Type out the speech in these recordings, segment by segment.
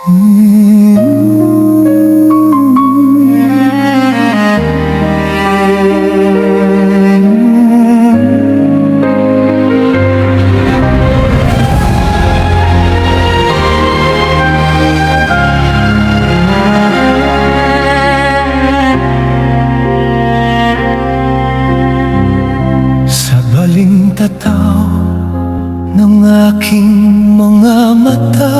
Sa balintataw ng aking mga mata,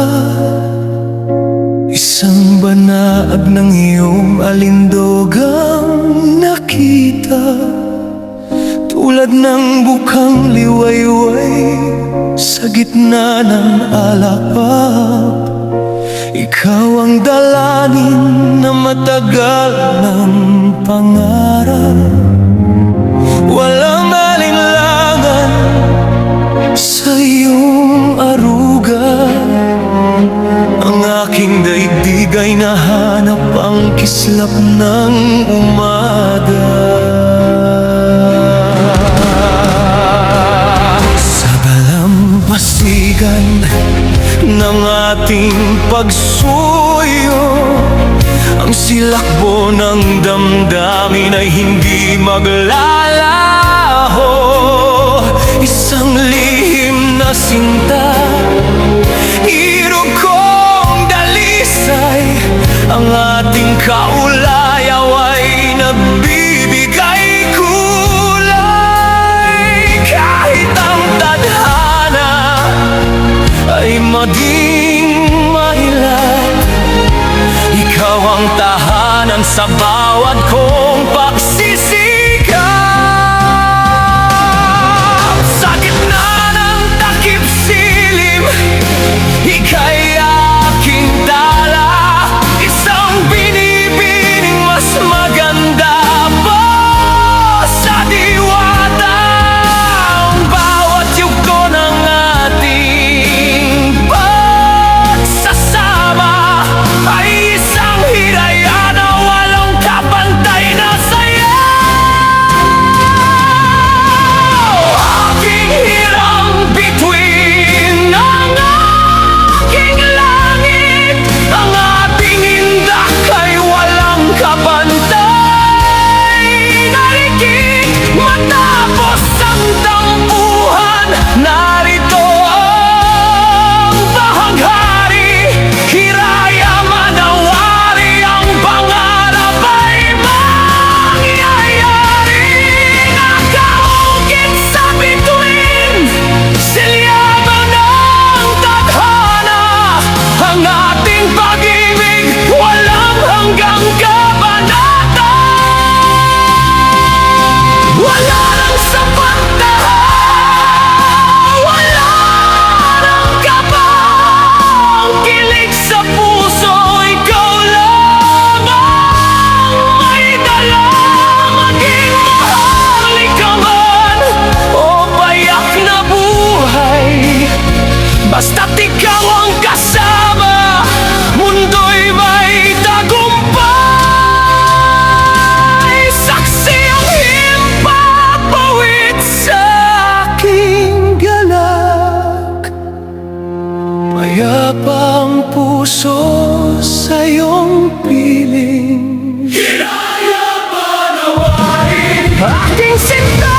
isang banag ng iyong alindogang nakita, tulad ng bukang liwayway sa gitna ng alapap. Ikaw ang dalanin na matagal ng pangarap. Walang alinlangan sa iyong aruga, ang aking daigdig ay nahanap ang kislap ng umaga. Sa dalampasigan ng ating pagsuyo, ang silakbo ng damdamin ay hindi maglalaho. Isang lihim na sinta, irog kong dalisay, ang ating kaulayaw ay nagbibigay kulay. Kahit ang tadhana ay maging mahilat, ikaw ang tahanan sa bawat kong pagsisigaw. Sa gitna ng takip silim, ika'y aking dala, isang binibining mas maganda pa sa diwata. Ang bawat yugto ng ating pagsasama ay isang hiraya na walang kapantay na saya. Aking hirang bituin ang aking langit, ang ating indak ay walang kapantay. Narikit matapos ang tampuhan, narito ang bahaghari. Hiraya manawari, ang pangarap ay mangyayari. Nakaukit sa bituin, silyabang ng tadhana, ang ating pag-ibig walang hanggang kabanata. Wala nang sapat na, wala nang kapang kilig sa puso. Ikaw lamang may dala, maging mahal ka man o payak na buhay. Basta't ikaw ang kasama, mundo'y may tagumpay. Saksi ang himpapawid sa aking galak, mayapang puso sa iyong piling. Hiraya manawari, aking sinta